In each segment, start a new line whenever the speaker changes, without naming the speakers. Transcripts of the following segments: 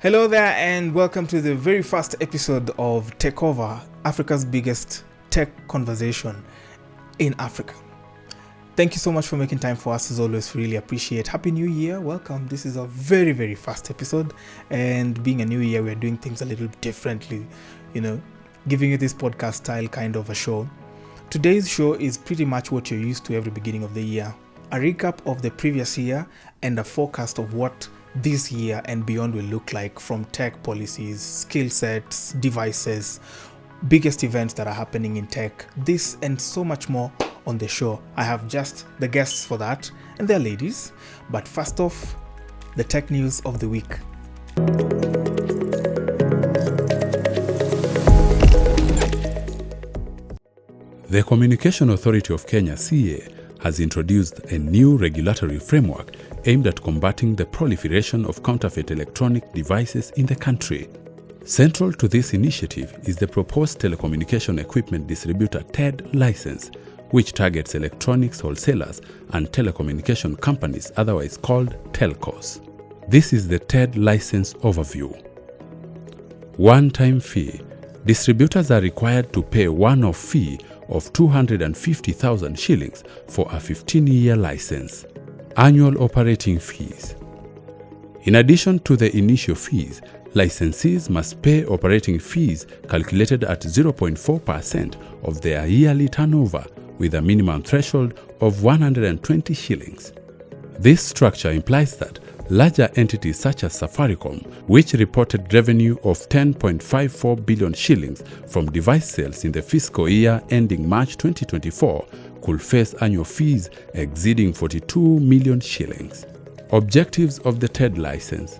Hello there and welcome to the very first episode of TECHOVER, Africa's biggest tech conversation in Africa. Thank you so much for making time for us as always. Really appreciate. Happy New Year. Welcome. This is a very first episode, and being a new year, we're doing things a little differently, giving you this podcast style kind of a show. Today's show is pretty much what you're used to every beginning of the year. A recap of the previous year and a forecast of what this year and beyond will look like from tech policies, skill sets, devices, biggest events that are happening in tech, this and so much more on the show. I have just the guests for that, and they're ladies. But first off, the tech news of the week.
The Communication Authority of Kenya, CA, has introduced a new regulatory framework aimed at combating the proliferation of counterfeit electronic devices in the country. Central to this initiative is the proposed telecommunication equipment distributor TED license, which targets electronics wholesalers and telecommunication companies, otherwise called telcos. This is the TED license overview. One-time fee. Distributors are required to pay one-off fee of 250,000 shillings for a 15-year license. Annual operating fees. In addition to the initial fees, licensees must pay operating fees calculated at 0.4% of their yearly turnover with a minimum threshold of 120 shillings. This structure implies that larger entities such as Safaricom, which reported revenue of 10.54 billion shillings from device sales in the fiscal year ending March 2024, could face annual fees exceeding 42 million shillings. Objectives of the TED license.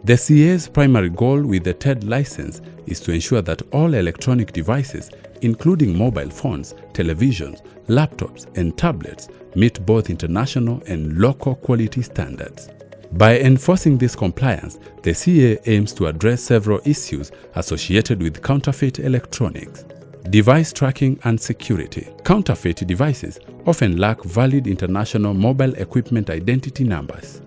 The CA's primary goal with the TED license is to ensure that all electronic devices, including mobile phones, televisions, laptops, and tablets, meet both international and local quality standards. By enforcing this compliance, the CA aims to address several issues associated with counterfeit electronics. Device tracking and security. Counterfeit devices often lack valid international mobile equipment identity numbers.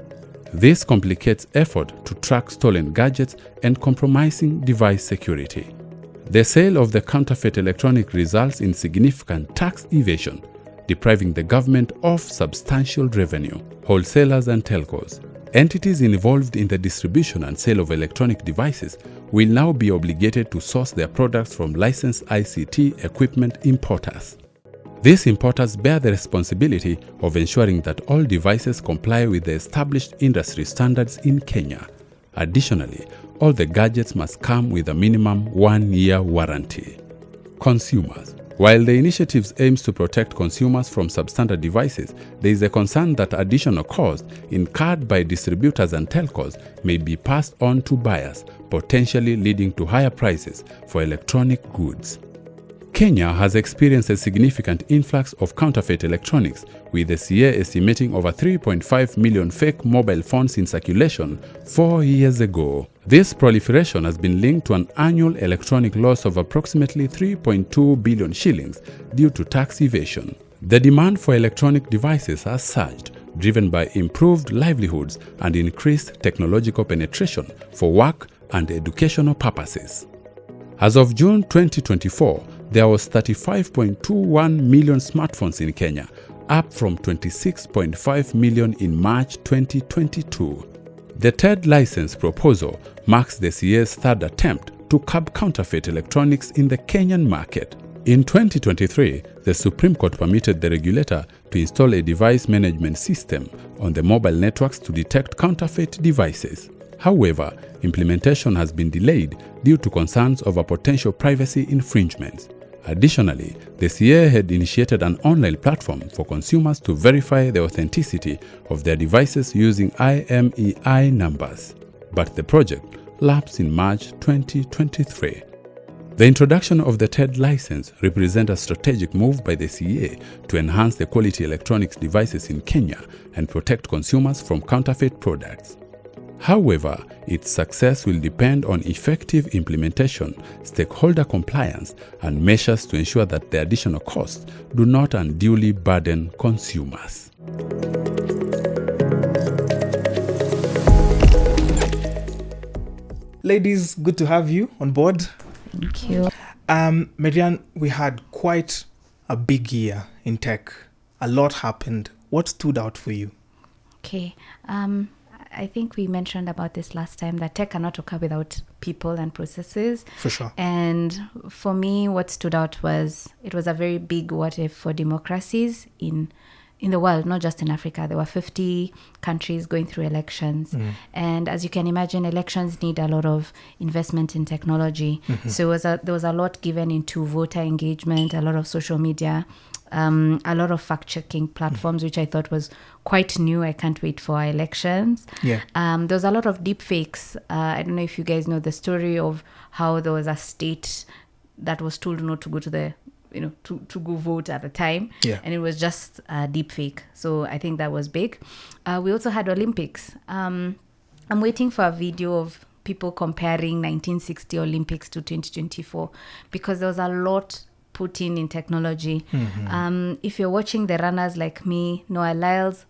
This complicates effort to track stolen gadgets and compromising device security. The sale of the counterfeit electronic results in significant tax evasion, depriving the government of substantial revenue. Wholesalers and telcos. Entities involved in the distribution and sale of electronic devices will now be obligated to source their products from licensed ICT equipment importers. These importers bear the responsibility of ensuring that all devices comply with the established industry standards in Kenya. Additionally, all the gadgets must come with a minimum 1-year warranty. Consumers. While the initiative aims to protect consumers from substandard devices, there is a concern that additional costs incurred by distributors and telcos may be passed on to buyers, potentially leading to higher prices for electronic goods. Kenya has experienced a significant influx of counterfeit electronics, with the CA estimating over 3.5 million fake mobile phones in circulation 4 years ago. This proliferation has been linked to an annual electronic loss of approximately 3.2 billion shillings due to tax evasion. The demand for electronic devices has surged, driven by improved livelihoods and increased technological penetration for work and educational purposes. As of June 2024, there was 35.21 million smartphones in Kenya, up from 26.5 million in March 2022. The TED license proposal marks the CA's third attempt to curb counterfeit electronics in the Kenyan market. In 2023, the Supreme Court permitted the regulator to install a device management system on the mobile networks to detect counterfeit devices. However, implementation has been delayed due to concerns over potential privacy infringements. Additionally, the CA had initiated an online platform for consumers to verify the authenticity of their devices using IMEI numbers, but the project lapsed in March 2023. The introduction of the TED license represents a strategic move by the CA to enhance the quality electronics devices in Kenya and protect consumers from counterfeit products. However, its success will depend on effective implementation, stakeholder compliance, and measures to ensure that the additional costs do not unduly burden consumers.
Ladies, good to have you on board.
Thank you.
Marianne, we had quite a big year in tech. A lot happened. What stood out for you?
Okay. I think we mentioned about this last time that tech cannot occur without people and processes.
For sure.
And for me, what stood out was it was a very big what if for democracies in the world, not just in Africa. There were 50 countries going through elections. And as you can imagine, elections need a lot of investment in technology. So there was a lot given into voter engagement, a lot of social media, a lot of fact-checking platforms, which I thought was quite new. I can't wait for our elections.
Yeah.
There was a lot of deep fakes. I don't know if you guys know the story of how there was a state that was told not to go to the to go vote at the time.
Yeah.
And it was just a deep fake. So I think that was big. We also had Olympics. I'm waiting for a video of people comparing 1960 Olympics to 2024 because there was a lot put in technology. If you're watching the runners like me, Noah Lyles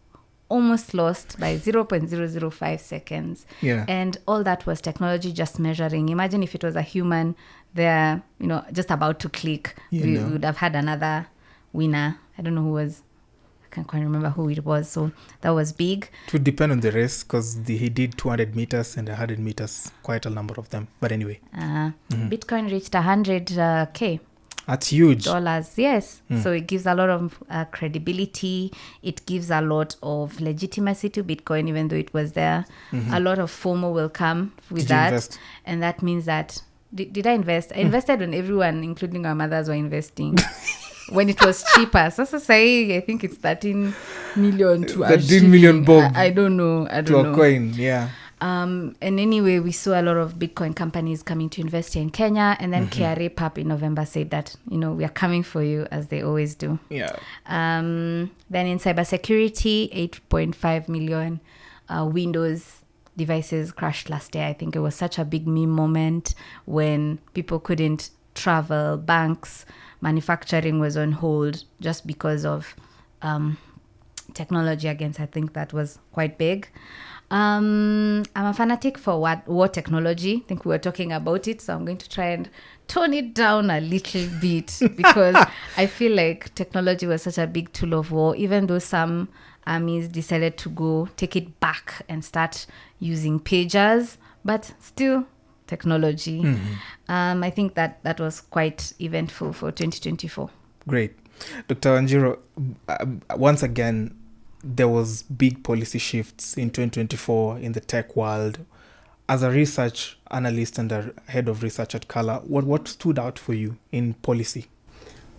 almost lost by 0.005 seconds.
Yeah.
And all that was technology just measuring. Imagine if it was a human there, just about to click, we would have had another winner. I don't know who was, I can't quite remember who it was. So that was big.
It would depend on the race because he did 200 meters and 100 meters, quite a number of them. But anyway.
Bitcoin reached 100K.
That's huge.
Dollars, yes. So it gives a lot of credibility. It gives a lot of legitimacy to Bitcoin, even though it was there. A lot of FOMO will come with
Did you
that.
invest?
And that means that, did I invest? I invested when everyone, including our mothers, were investing. When it was cheaper. So say, I think it's 13 million to
13 million bob.
I don't know.
To a coin, yeah.
And anyway, we saw a lot of Bitcoin companies coming to invest here in Kenya. And then KRA PAP in November said that, we are coming for you, as they always do.
Yeah.
Then in cybersecurity, 8.5 million Windows devices crashed last year. I think it was such a big meme moment when people couldn't travel, banks, manufacturing was on hold just because of technology against. I think that was quite big. I'm a fanatic for war technology. I think we were talking about it, so I'm going to try and tone it down a little bit because I feel like technology was such a big tool of war, even though some armies decided to take it back and start using pagers, but still technology. I think that was quite eventful for 2024.
Great. Dr. Wanjiru, once again, there was big policy shifts in 2024 in the tech world. As a research analyst and a head of research at Kala, what stood out for you in policy?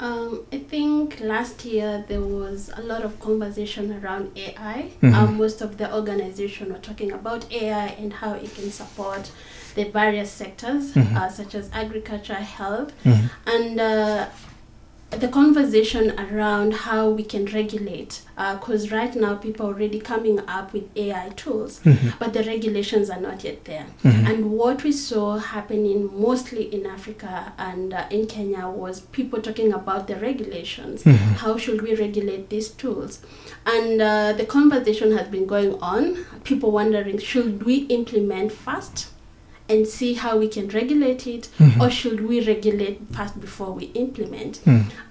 I think last year there was a lot of conversation around AI. Most of the organizations were talking about AI and how it can support the various sectors, such as agriculture, health, and the conversation around how we can regulate, because right now people are already coming up with AI tools, but the regulations are not yet there. And what we saw happening mostly in Africa and in Kenya was people talking about the regulations. How should we regulate these tools? And the conversation has been going on. People wondering, should we implement fast and see how we can regulate it, or should we regulate fast before we implement?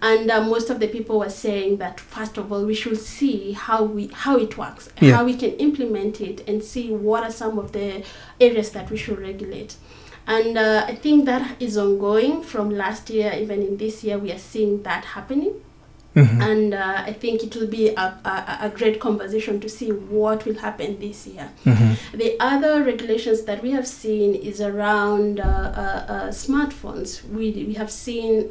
And most of the people were saying that first of all we should see how it works, how we can implement it, and see what are some of the areas that we should regulate. And I think that is ongoing from last year. Even in this year we are seeing that happening. And I think it will be a great conversation to see what will happen this year. The other regulations that we have seen is around smartphones. We have seen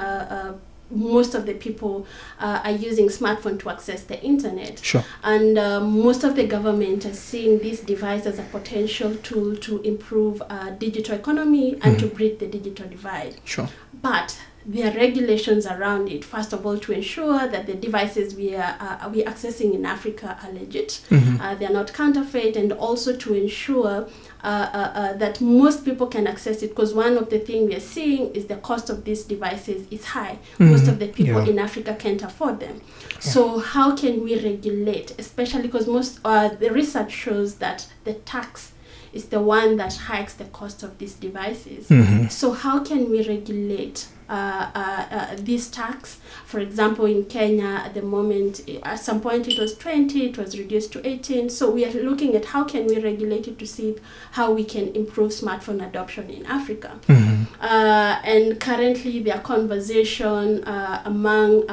most of the people are using smartphone to access the internet.
Sure.
And most of the government are seeing this device as a potential tool to improve digital economy and to bridge the digital divide.
Sure.
But there are regulations around it. First of all, to ensure that the devices we are accessing in Africa are legit, they are not counterfeit, and also to ensure that most people can access it. Because one of the things we are seeing is the cost of these devices is high. Most of the people in Africa can't afford them. So how can we regulate, especially because most the research shows that the tax is the one that hikes the cost of these devices. So how can we regulate this tax? For example, in Kenya at the moment, at some point it was 20, it was reduced to 18. So we are looking at how can we regulate it to see how we can improve smartphone adoption in Africa. And currently there are conversation among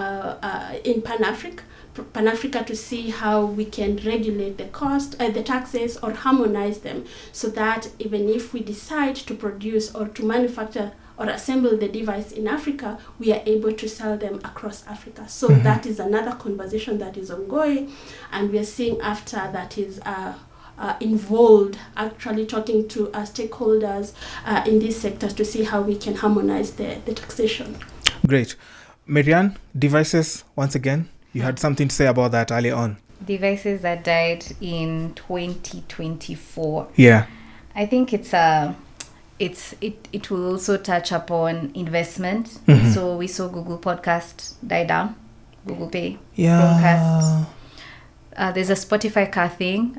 in Pan-Africa to see how we can regulate the cost, the taxes, or harmonize them, so that even if we decide to produce or to manufacture or assemble the device in Africa, we are able to sell them across Africa. So that is another conversation that is ongoing, and we are seeing after that is involved, actually talking to stakeholders in these sectors to see how we can harmonize the taxation.
Great. Marianne, devices, once again, you had something to say about that earlier on.
Devices that died in 2024.
Yeah.
I think it will also touch upon investment. So we saw Google Podcast die down, Google Pay, Chromecast. There's a Spotify car thing.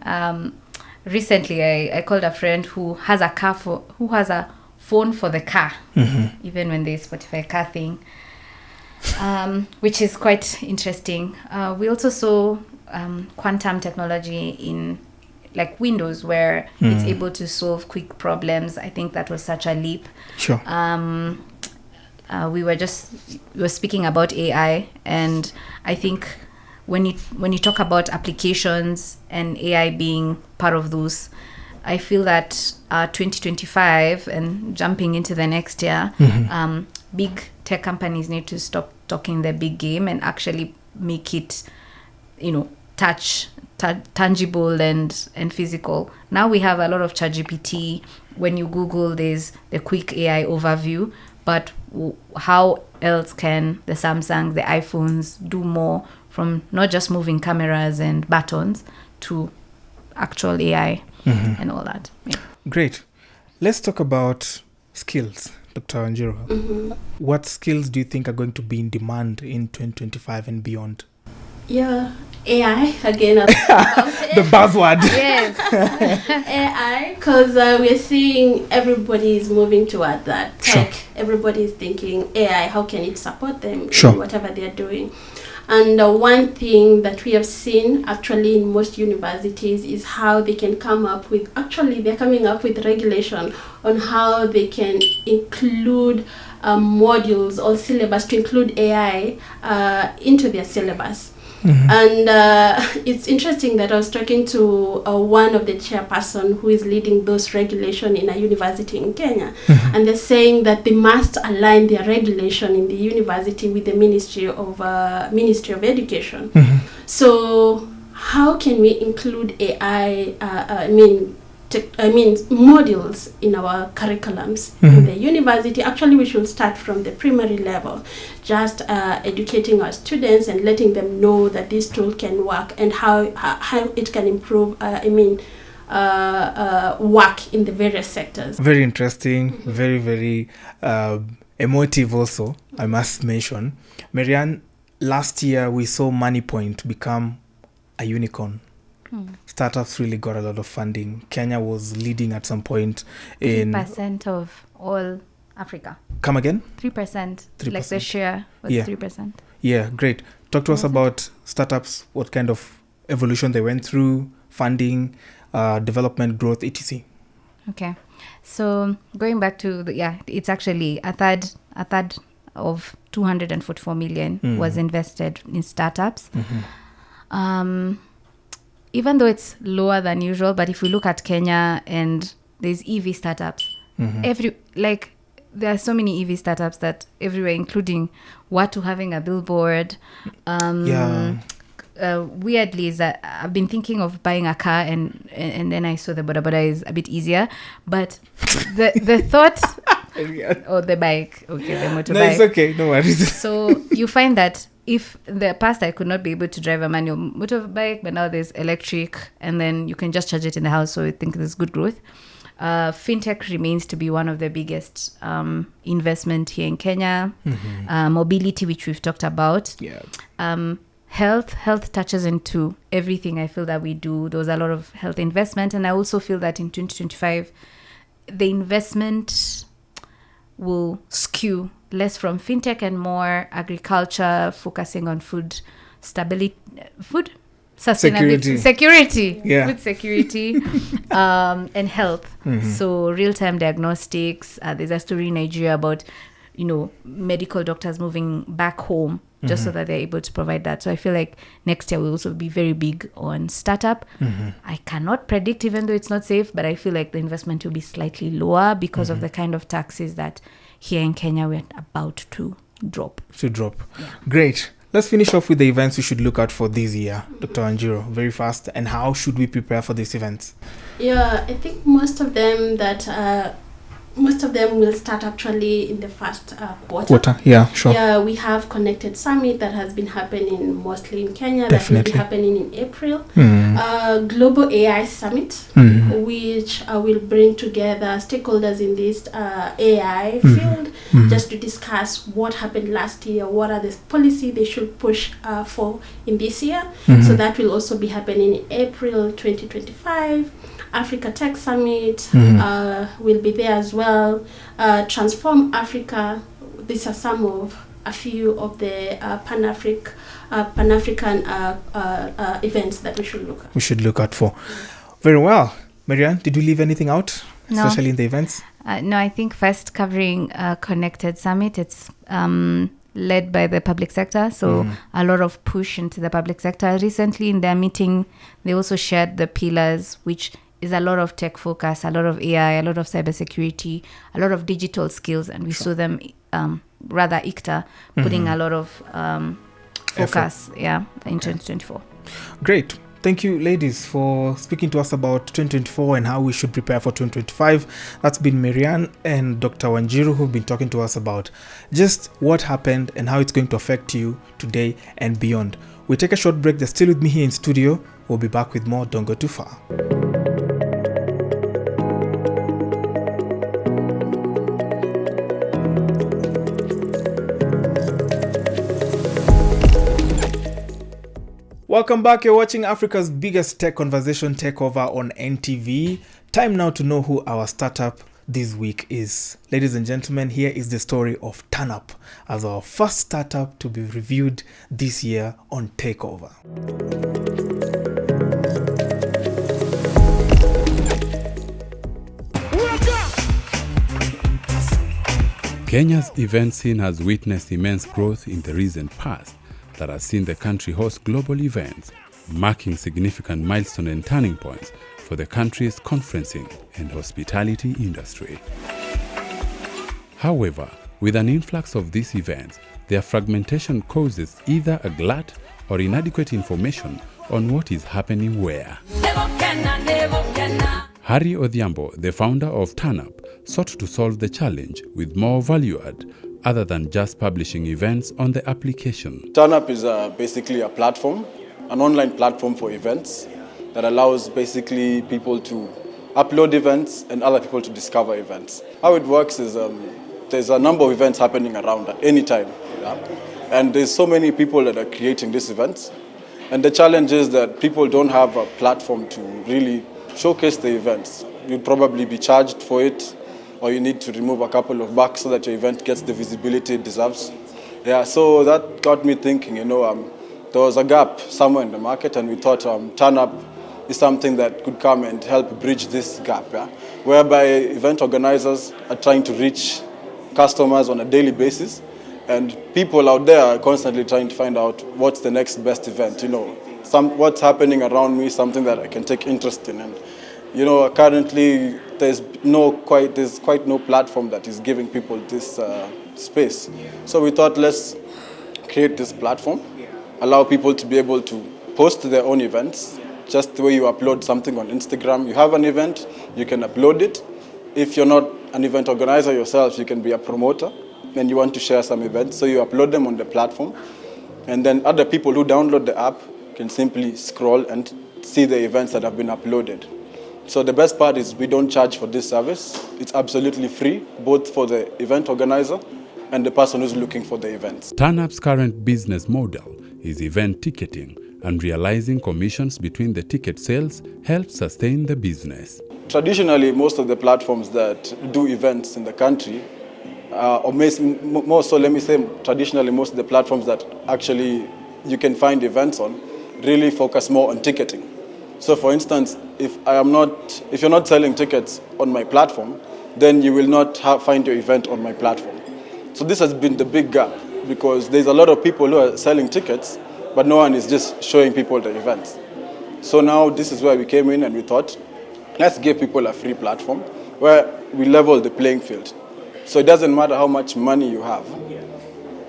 Recently, I called a friend who has a phone for the car, even when there's Spotify car thing, which is quite interesting. We also saw quantum technology in like Windows, where it's able to solve quick problems. I think that was such a leap.
Sure.
We were speaking about AI, and I think when you talk about applications and AI being part of those, I feel that 2025 and jumping into the next year, big tech companies need to stop talking their big game and actually make it, tangible and physical. Now we have a lot of ChatGPT. When you Google, there's the quick AI overview, but how else can the Samsung, the iPhones do more, from not just moving cameras and buttons to actual AI and all that? Yeah.
Great. Let's talk about skills, Dr. Wanjiru. What skills do you think are going to be in demand in 2025 and beyond?
Yeah, AI again. The
buzzword.
Yes.
AI, because we're seeing everybody is moving toward that tech.
Sure.
Everybody is thinking AI, how can it support them
Sure.
in whatever they're doing? And one thing that we have seen actually in most universities is how they can come up with, they're coming up with regulation on how they can include modules or syllabus to include AI into their syllabus. And it's interesting that I was talking to one of the chairperson who is leading those regulation in a university in Kenya, and they're saying that they must align their regulation in the university with the Ministry of Education. So how can we include AI? Modules in our curriculums in the university. Actually, we should start from the primary level, just educating our students and letting them know that this tool can work and how it can improve. Work in the various sectors.
Very interesting. Very, very emotive. Also, I must mention, Marianne. Last year, we saw MoneyPoint become a unicorn. Startups really got a lot of funding. Kenya was leading at some point in
3% of all Africa.
Come again?
3%.
3%.
Like the share was 3%.
Yeah, great. Talk to us about startups, what kind of evolution they went through, funding, development, growth, etc.
Okay. So going back to it's actually a third of 244 million was invested in startups. Even though it's lower than usual, but if we look at Kenya and there's EV startups, there are so many EV startups that everywhere, including Watu having a billboard. Weirdly, is that I've been thinking of buying a car and then I saw the boda is a bit easier, but the thought or the bike, the motorbike.
No, it's okay, no worries.
So you find that if in the past I could not be able to drive a manual motorbike, but now there's electric, and then you can just charge it in the house. So I think there's good growth. Fintech remains to be one of the biggest investment here in Kenya. Mobility, which we've talked about. health touches into everything I feel that we do. There was a lot of health investment, and I also feel that in 2025 the investment will skew less from fintech and more agriculture, focusing on food stability, food sustainability, security,
Yeah.
food security, and health. So real-time diagnostics. There's a story in Nigeria about, medical doctors moving back home just so that they're able to provide that. So I feel like next year will also be very big on startup. I cannot predict, even though it's not safe, but I feel like the investment will be slightly lower because of the kind of taxes that here in Kenya we're about to drop.
Yeah. Great. Let's finish off with the events we should look out for this year, Dr. Wanjiru, very fast. And how should we prepare for these events?
Yeah, I think most of them will start actually in the first quarter.
Yeah, sure.
Yeah, we have Connected Summit that has been happening mostly in Kenya. Definitely. That will be happening in April. Global AI Summit, which will bring together stakeholders in this AI field just to discuss what happened last year, what are the policy they should push for in this year. So that will also be happening in April 2025. Africa Tech Summit will be there as well. Transform Africa. These are a few of the Pan-African events that we should look out for.
Very well. Marianne, did you leave anything out,
No.
especially in the events?
No, I think first covering Connected Summit, it's led by the public sector. So a lot of push into the public sector. Recently in their meeting, they also shared the pillars, which is a lot of tech focus, a lot of AI, a lot of cybersecurity, a lot of digital skills. And we saw them, rather ICTA, putting a lot of focus in 2024.
Great. Thank you, ladies, for speaking to us about 2024 and how we should prepare for 2025. That's been Marianne and Dr. Wanjiru, who've been talking to us about just what happened and how it's going to affect you today and beyond. We take a short break. They're still with me here in studio. We'll be back with more. Don't go too far. Welcome back. You're watching Africa's biggest tech conversation, TECHOVER, on NTV. Time now to know who our startup this week is. Ladies and gentlemen, here is the story of TurnUp as our first startup to be reviewed this year on TECHOVER.
Kenya's event scene has witnessed immense growth in the recent past that has seen the country host global events, marking significant milestones and turning points for the country's conferencing and hospitality industry. However, with an influx of these events, their fragmentation causes either a glut or inadequate information on what is happening where. Harry Odhiambo, the founder of TurnUp, sought to solve the challenge with more value add other than just publishing events on the application.
TurnUp is basically a platform, an online platform for events that allows basically people to upload events and other people to discover events. How it works is there's a number of events happening around at any time. And there's so many people that are creating these events. And the challenge is that people don't have a platform to really showcase the events. You'd probably be charged for it, or you need to remove a couple of bucks so that your event gets the visibility it deserves. Yeah, so that got me thinking, there was a gap somewhere in the market, and we thought TurnUp is something that could come and help bridge this gap, whereby event organizers are trying to reach customers on a daily basis, and people out there are constantly trying to find out what's the next best event, what's happening around me, something that I can take interest in. And currently there's quite no platform that is giving people this space. So we thought, let's create this platform, allow people to be able to post their own events, just the way you upload something on Instagram. You have an event, you can upload it. If you're not an event organizer yourself, you can be a promoter, and you want to share some events, so you upload them on the platform, and then other people who download the app can simply scroll and see the events that have been uploaded. So the best part is we don't charge for this service. It's absolutely free, both for the event organizer and the person who's looking for the events.
TurnUp's current business model is event ticketing, and realizing commissions between the ticket sales helps sustain the business.
Traditionally, most of the platforms that do events in the country, more so, let me say, traditionally, most of the platforms that actually you can find events on really focus more on ticketing. So, for instance, if you're not selling tickets on my platform, then you will not find your event on my platform. So this has been the big gap, because there's a lot of people who are selling tickets, but no one is just showing people the events. So now this is where we came in and we thought, let's give people a free platform where we level the playing field. So it doesn't matter how much money you have.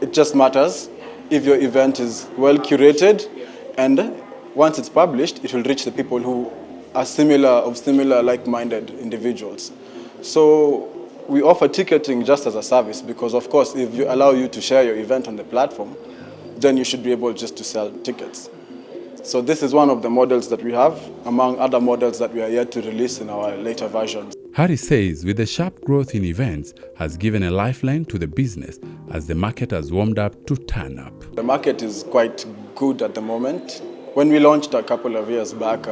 It just matters if your event is well curated, and once it's published, it will reach the people who are similar like-minded individuals. So we offer ticketing just as a service, because of course, if you allow you to share your event on the platform, then you should be able just to sell tickets. So this is one of the models that we have, among other models that we are yet to release in our later versions.
Harris says with the sharp growth in events has given a lifeline to the business as the market has warmed up to TurnUp.
The market is quite good at the moment. When we launched a couple of years back,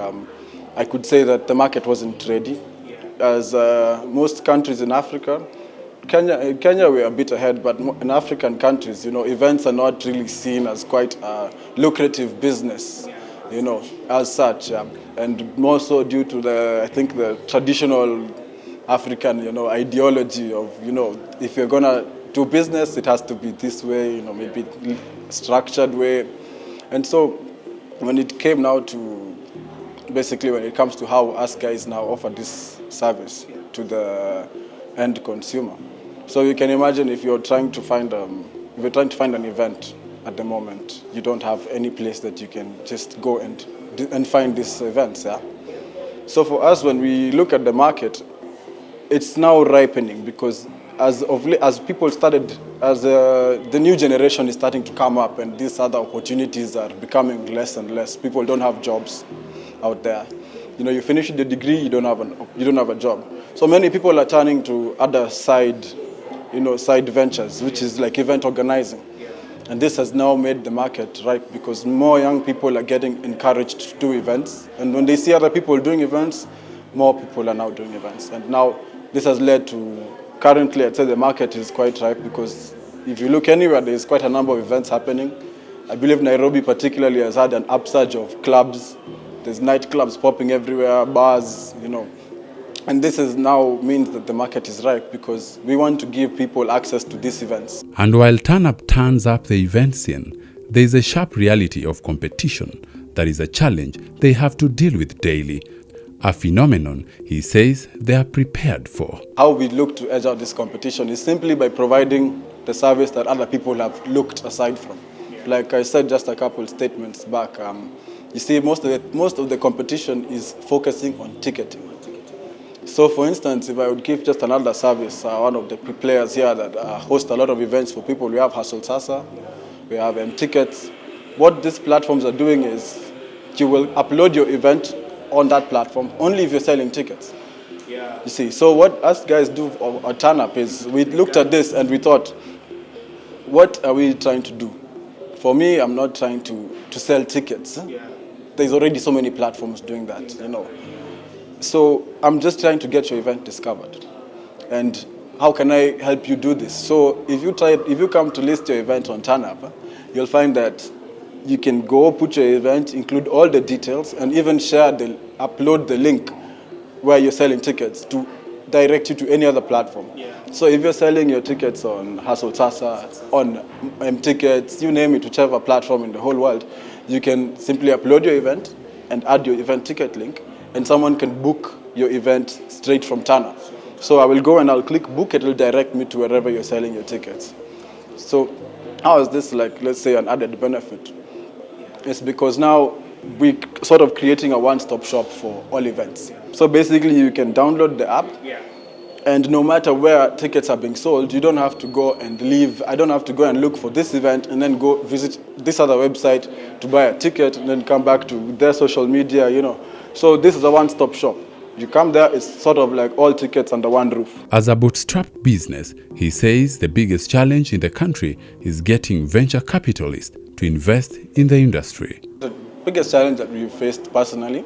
I could say that the market wasn't ready. As most countries in Africa, Kenya we're a bit ahead, but in African countries, events are not really seen as quite a lucrative business, as such, and more so due to the traditional African, ideology of, if you're gonna do business, it has to be this way, maybe structured way, and so when it came now to, basically when it comes to how us guys now offer this service to the end consumer. So you can imagine if you're trying to find an event at the moment, you don't have any place that you can just go and find these events. Yeah. So for us, when we look at the market, it's now ripening, because as people started, as the new generation is starting to come up, and these other opportunities are becoming less and less. People don't have jobs out there. You finish the degree, you don't have a job. So many people are turning to other side ventures, which is like event organizing. And this has now made the market ripe, because more young people are getting encouraged to do events. And when they see other people doing events, more people are now doing events. And now this has led to, currently I'd say the market is quite ripe, because if you look anywhere, there's quite a number of events happening. I believe Nairobi particularly has had an upsurge of clubs. There's nightclubs popping everywhere, bars, And this is now means that the market is ripe, because we want to give people access to these events.
And while TurnUp turns up the event scene, there is a sharp reality of competition that is a challenge they have to deal with daily. A phenomenon, he says, they are prepared for.
How we look to edge out this competition is simply by providing the service that other people have looked aside from. Like I said just a couple statements back, you see, most of the competition is focusing on ticketing. So, for instance, if I would give just another service, one of the players here that host a lot of events for people, we have Hustle Sasa, we have Tickets. What these platforms are doing is you will upload your event on that platform only if you're selling tickets. You see, so what us guys do at TurnUp is we looked at this and we thought, what are we trying to do? For me, I'm not trying to sell tickets. There's already so many platforms doing that, So I'm just trying to get your event discovered. And how can I help you do this? So if you come to list your event on TurnUp, you'll find that you can go put your event, include all the details, and even upload the link where you're selling tickets to direct you to any other platform. So if you're selling your tickets on Hustle Sasa, on Tickets, you name it, whichever platform in the whole world, you can simply upload your event and add your event ticket link, and someone can book your event straight from TurnUp. So I will go and I'll click book, it will direct me to wherever you're selling your tickets. So how is this like, let's say, an added benefit? It's because now we're sort of creating a one-stop shop for all events. So basically you can download the app, and no matter where tickets are being sold, you don't have to go and leave. I don't have to go and look for this event and then go visit this other website to buy a ticket and then come back to their social media, So this is a one-stop shop. You come there, it's sort of like all tickets under one roof.
As a bootstrap business, he says the biggest challenge in the country is getting venture capitalists to invest in the industry.
The biggest challenge that we faced personally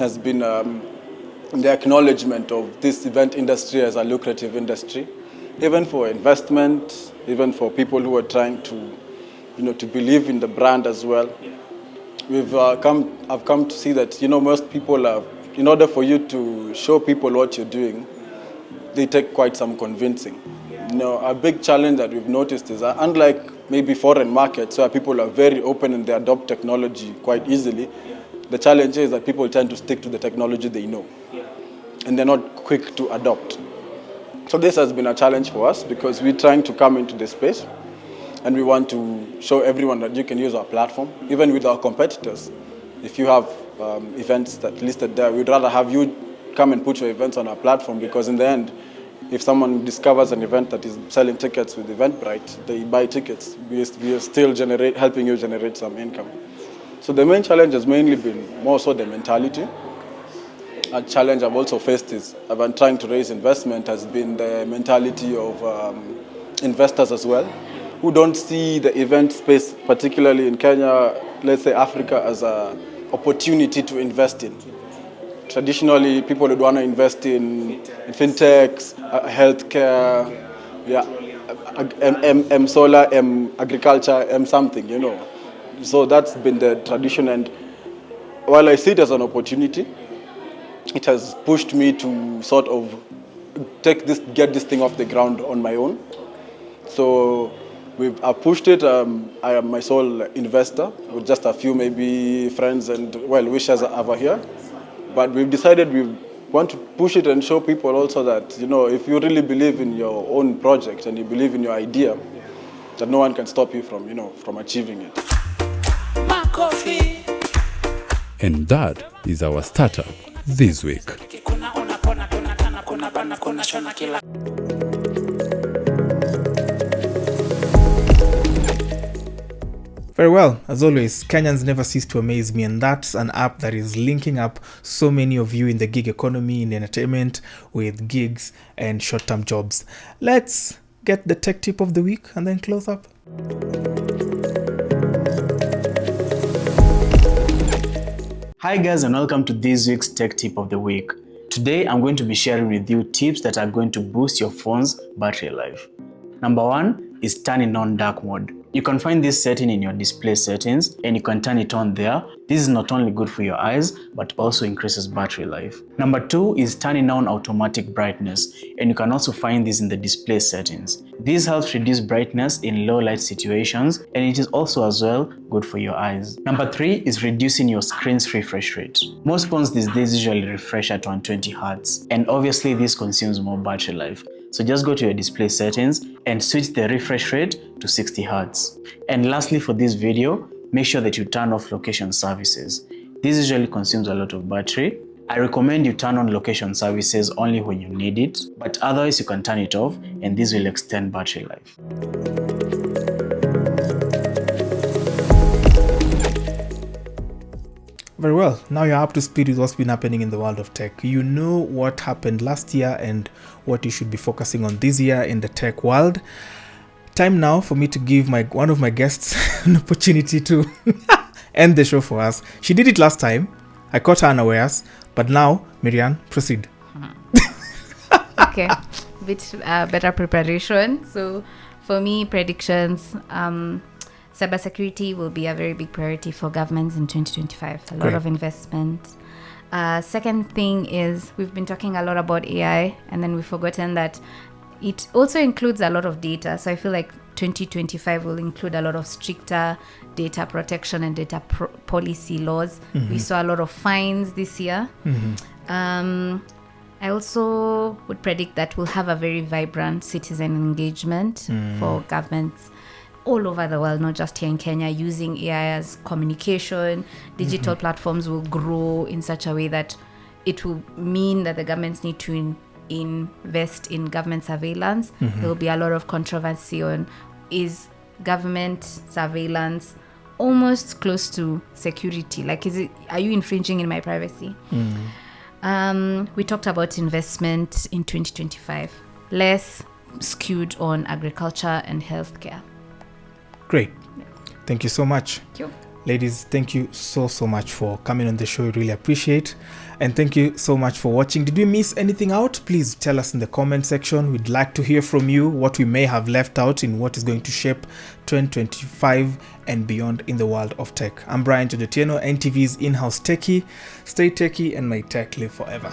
has been the acknowledgement of this event industry as a lucrative industry, even for investment, even for people who are trying to, to believe in the brand as well. I've come to see that, most people are, in order for you to show people what you're doing, they take quite some convincing. A big challenge that we've noticed is that unlike maybe foreign markets where people are very open and they adopt technology quite easily, the challenge is that people tend to stick to the technology they know, and they're not quick to adopt. So this has been a challenge for us because we're trying to come into the space and we want to show everyone that you can use our platform, even with our competitors. If you have events that listed there, we'd rather have you come and put your events on our platform, because in the end, if someone discovers an event that is selling tickets with Eventbrite, they buy tickets. We are still helping you generate some income. So the main challenge has mainly been more so the mentality. A challenge I've also faced is, I've been trying to raise investment, has been the mentality of investors as well, who don't see the event space, particularly in Kenya, let's say Africa, as an opportunity to invest in. Traditionally, people would want to invest in fintechs, healthcare, solar, agriculture, something, So that's been the tradition, and while I see it as an opportunity, it has pushed me to sort of get this thing off the ground on my own. So I've pushed it. I am my sole investor with just a few maybe friends and wishers over here. But we've decided we want to push it and show people also that, if you really believe in your own project and you believe in your idea, that no one can stop you from achieving it.
And that is our startup this week.
Very well, as always, Kenyans never cease to amaze me, and that's an app that is linking up so many of you in the gig economy, in entertainment, with gigs and short-term jobs. Let's get the tech tip of the week and then close up.
Hi guys, and welcome to this week's Tech Tip of the Week. Today I'm going to be sharing with you tips that are going to boost your phone's battery life. Number 1 is turning on dark mode. You can find this setting in your display settings and you can turn it on there. This is not only good for your eyes, but also increases battery life. Number 2 is turning on automatic brightness, and you can also find this in the display settings. This helps reduce brightness in low light situations, and it is also as well good for your eyes. Number 3 is reducing your screen's refresh rate. Most phones these days usually refresh at 120 Hz, and obviously this consumes more battery life. So just go to your display settings and switch the refresh rate to 60 Hz. And lastly, for this video, make sure that you turn off location services. This usually consumes a lot of battery. I recommend you turn on location services only when you need it, but otherwise you can turn it off and this will extend battery life.
Very well, now you're up to speed with what's been happening in the world of tech. You know what happened last year and what you should be focusing on this year in the tech world. Time now for me to give one of my guests an opportunity to end the show for us. She did it last time. I caught her unawares, but now, Miriam, proceed.
Okay, bit better preparation. So for me, predictions, cybersecurity will be a very big priority for governments in 2025. A lot of investment. Second thing is we've been talking a lot about AI, and then we've forgotten that it also includes a lot of data. So I feel like 2025 will include a lot of stricter data protection and data policy laws. Mm-hmm. We saw a lot of fines this year. Mm-hmm. I also would predict that we'll have a very vibrant citizen engagement for governments all over the world, not just here in Kenya, using AI as communication. Digital platforms will grow in such a way that it will mean that the governments need to invest in government surveillance. There will be a lot of controversy on, is government surveillance almost close to security? Like, are you infringing in my privacy? We talked about investment in 2025, less skewed on agriculture and healthcare.
Great. Thank you so much.
Thank you.
Ladies, thank you so much for coming on the show. We really appreciate. And thank you so much for watching. Did we miss anything out? Please tell us in the comment section. We'd like to hear from you what we may have left out in what is going to shape 2025 and beyond in the world of tech. I'm Brian Chodetieno, NTV's in-house techie. Stay techie and may tech live forever.